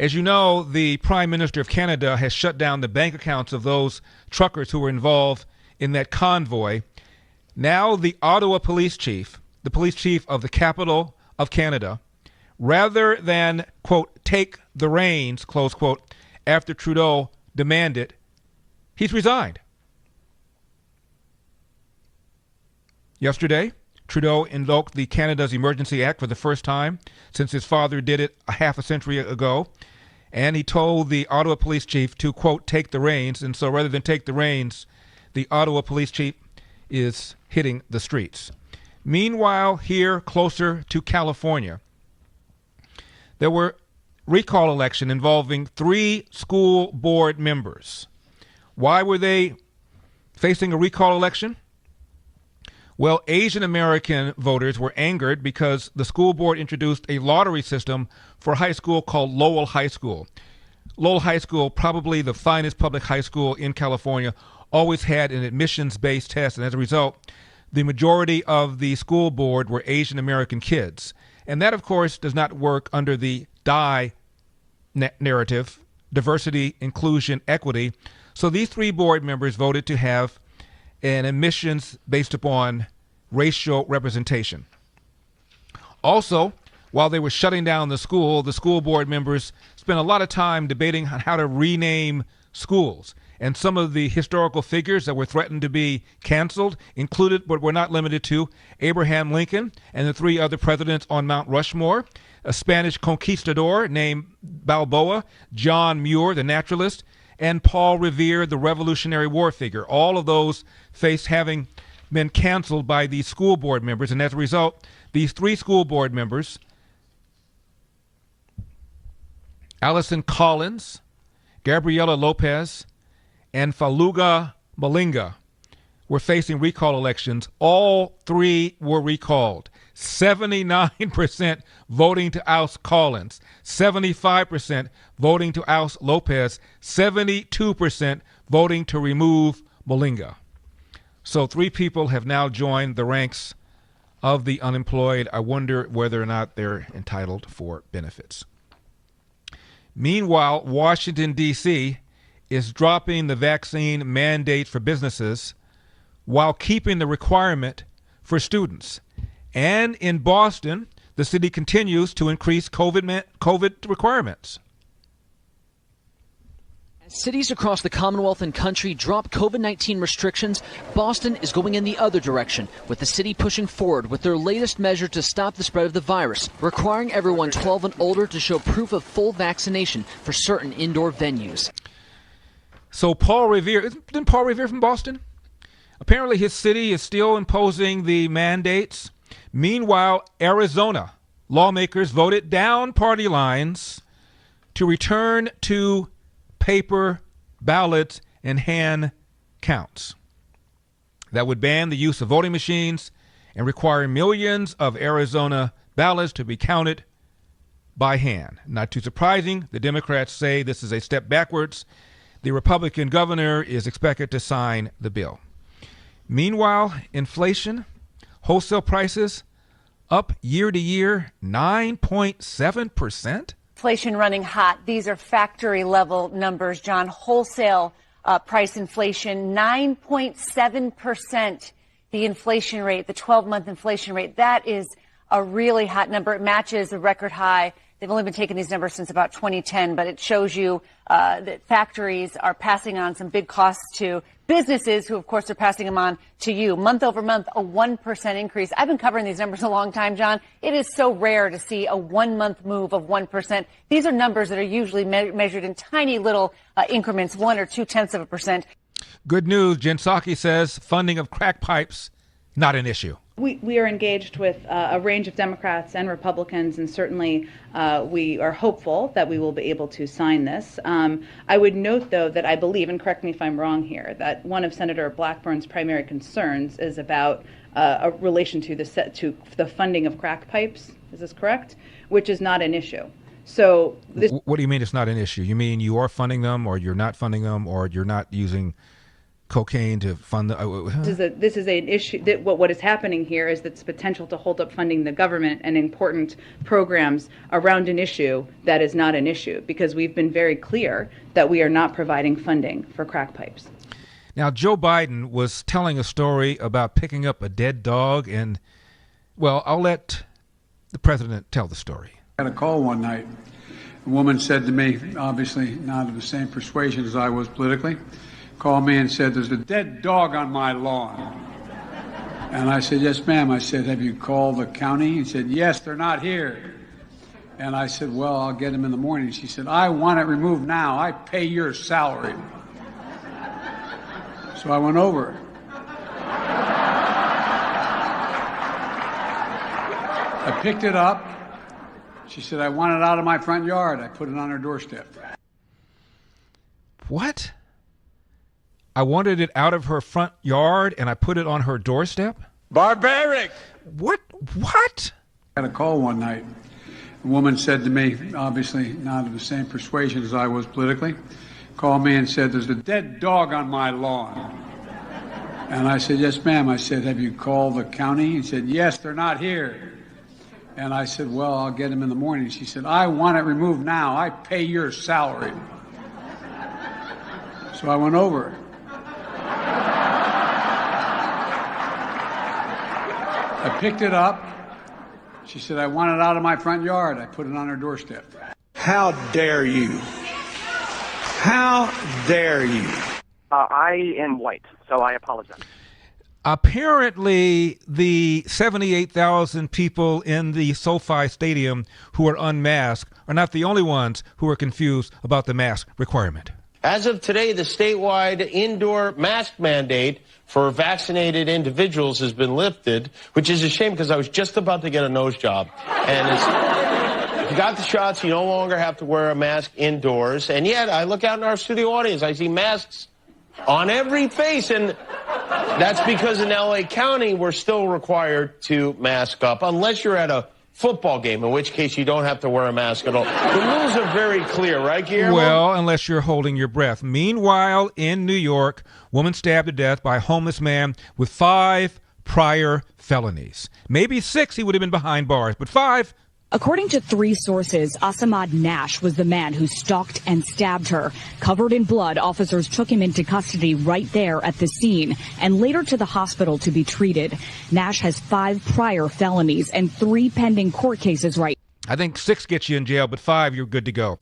As you know, the Prime Minister of Canada has shut down the bank accounts of those truckers who were involved in that convoy. Now the Ottawa police chief, the police chief of the capital of Canada, rather than, quote, take the reins, close quote, after Trudeau demanded, he's resigned. Yesterday, Trudeau invoked the Canada's Emergency Act for the first time since his father did it a half a century ago, and he told the Ottawa police chief to, quote, take the reins. And so rather than take the reins, the Ottawa police chief is hitting the streets. Meanwhile, here closer to California, there were recall election involving 3 school board members. Why were they facing a recall election? Well, Asian American voters were angered because the school board introduced a lottery system for high school called Lowell High School. Lowell High School, probably the finest public high school in California, always had an admissions-based test, and as a result, the majority of the school board were Asian American kids. And that, of course, does not work under the DIE narrative, diversity, inclusion, equity. So these 3 board members voted to have an admissions based upon racial representation. Also, while they were shutting down the school board members spent a lot of time debating on how to rename schools. And some of the historical figures that were threatened to be canceled included, but were not limited to, Abraham Lincoln and the 3 other presidents on Mount Rushmore, a Spanish conquistador named Balboa, John Muir, the naturalist, and Paul Revere, the Revolutionary War figure. All of those face having been canceled by these school board members, and as a result, these 3 school board members, Allison Collins, Gabriela Lopez, and Faluga Malinga, were facing recall elections. All 3 were recalled. 79% voting to oust Collins, 75% voting to oust Lopez, 72% voting to remove Malinga. So 3 people have now joined the ranks of the unemployed. I wonder whether or not they're entitled for benefits. Meanwhile, Washington, D.C. is dropping the vaccine mandate for businesses while keeping the requirement for students. And in Boston, the city continues to increase COVID requirements. As cities across the Commonwealth and country drop COVID-19 restrictions, Boston is going in the other direction, with the city pushing forward with their latest measure to stop the spread of the virus, requiring everyone 12 and older to show proof of full vaccination for certain indoor venues. So Paul Revere, isn't Paul Revere from Boston? Apparently his city is still imposing the mandates. Meanwhile, Arizona lawmakers voted down party lines to return to paper ballots and hand counts. That would ban the use of voting machines and require millions of Arizona ballots to be counted by hand. Not too surprising, the Democrats say this is a step backwards. The Republican governor is expected to sign the bill. Meanwhile, inflation, wholesale prices up year to year 9.7%. Inflation running hot. These are factory level numbers, John. Wholesale price inflation 9.7%. The inflation rate, the 12-month inflation rate, that is a really hot number. It matches a record high. They've only been taking these numbers since about 2010, but it shows you that factories are passing on some big costs to businesses who, of course, are passing them on to you. Month over month, a 1% increase. I've been covering these numbers a long time, John. It is so rare to see a 1 month move of 1%. These are numbers that are usually measured in tiny little increments, 1 or 0.2%. Good news. Jen Psaki says funding of crack pipes, not an issue. We are engaged with a range of Democrats and Republicans, and certainly we are hopeful that we will be able to sign this. I would note, though, that I believe, and correct me if I'm wrong here, that one of Senator Blackburn's primary concerns is about a relation to the funding of crack pipes. Is this correct? Which is not an issue. So what do you mean it's not an issue? You mean you are funding them, or you're not funding them, or you're not using cocaine to fund the... This is an issue. That what is happening here is that's potential to hold up funding the government and important programs around an issue that is not an issue, because we've been very clear that we are not providing funding for crack pipes. Now, Joe Biden was telling a story about picking up a dead dog, and, well, I'll let the president tell the story. I had a call one night. A woman said to me, obviously not of the same persuasion as I was politically, called me and said, "There's a dead dog on my lawn." And I said, "Yes, ma'am." I said, "Have you called the county?" He said, "Yes, they're not here." And I said, "Well, I'll get him in the morning." She said, "I want it removed now. I pay your salary." So I went over. I picked it up. She said, "I want it out of my front yard." I put it on her doorstep. What? I wanted it out of her front yard and I put it on her doorstep? Barbaric! What? I had a call one night. A woman said to me, obviously not of the same persuasion as I was politically, called me and said, "There's a dead dog on my lawn." And I said, "Yes, ma'am." I said, "Have you called the county?" He said, "Yes, they're not here." And I said, "Well, I'll get him in the morning." She said, "I want it removed now. I pay your salary." So I went over. I picked it up. She said, "I want it out of my front yard." I put it on her doorstep. How dare you? How dare you? I am white, so I apologize. Apparently, the 78,000 people in the SoFi Stadium who are unmasked are not the only ones who are confused about the mask requirement. As of today, the statewide indoor mask mandate for vaccinated individuals has been lifted, which is a shame because I was just about to get a nose job. And if you got the shots, you no longer have to wear a mask indoors. And yet, I look out in our studio audience, I see masks on every face, and that's because in L.A. County, we're still required to mask up, unless you're at a football game, in which case you don't have to wear a mask at all. The rules are very clear, right, Guillermo? Well, unless you're holding your breath. Meanwhile, in New York, woman stabbed to death by a homeless man with 5 prior felonies. Maybe 6 he would have been behind bars, but 5... According to 3 sources, Asamad Nash was the man who stalked and stabbed her. Covered in blood, officers took him into custody right there at the scene and later to the hospital to be treated. Nash has 5 prior felonies and 3 pending court cases right. I think 6 gets you in jail, but 5, you're good to go.